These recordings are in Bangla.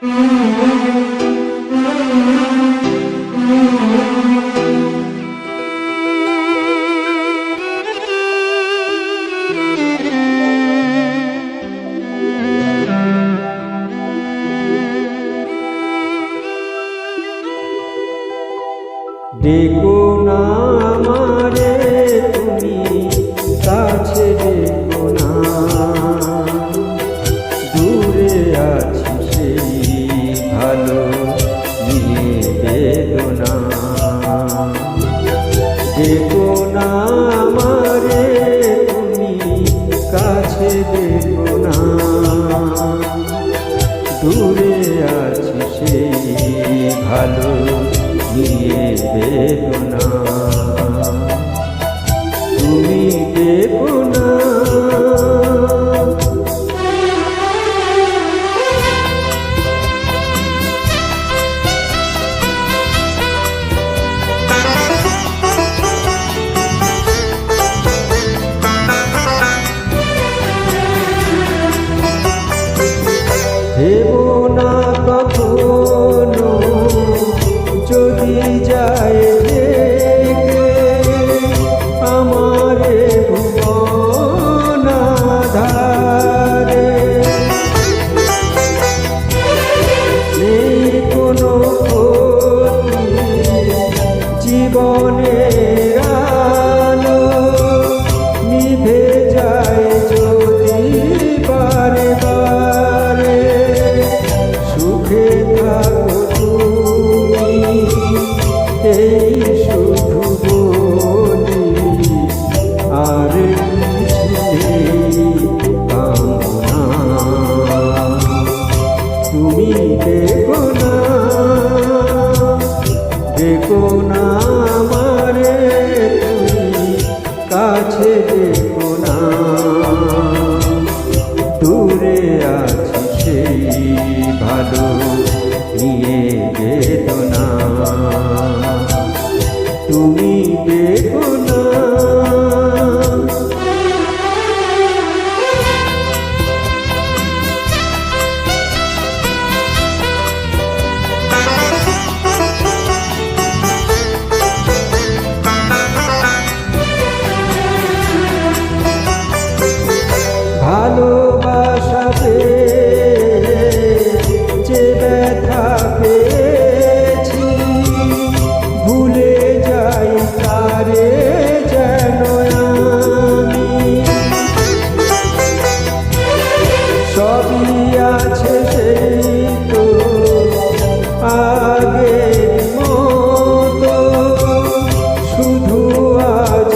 দেখো না আমারে তুমি কাছে, দেখো না দূরে আছি সেই ভালো নিয়ে বেদনা। দেখো না আমারে তুমি কাছে, দেখো না দূরে আছি সেই ভালো নিয়ে বেদনা। তুমি দেখো না হেবো না কখনো যদি যায় দেখে আমারে ভুবন ধারে। নেই কোনো ক্ষতি জীবনের আলো নিভে যায় যদি বারে বারে। সুখে থাকো তুমি এই শুধু বলি, আর কিছু নেই কামনা। তুমি দেখো না, দেখো না আমারে তুমি কাছে, দেখো না দূরে আছি সেই ভালো নিয়ে বেদনা। তুমি দেখো না ভালোবাসাতে যে ব্যথা পেয়েছি ভুলে যাই তারে যেন আমি। সবই আছে সেই তো আগের মতো, শুধু আজ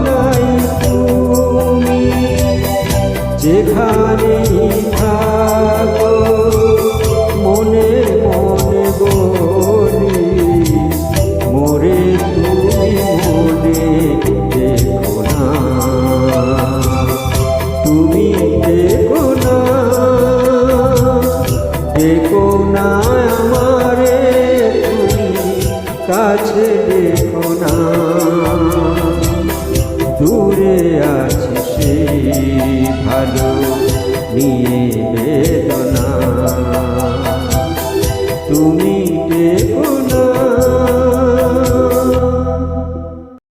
নাই তুমি। যেখানেই থাকো মনে মনে বলি, মোরে তুমি মনে দেখো না। তুমি দেখো না, দেখো না আমারে তুমি কাছে, দেখো না দূরে আছি সেই ভালো নিয়ে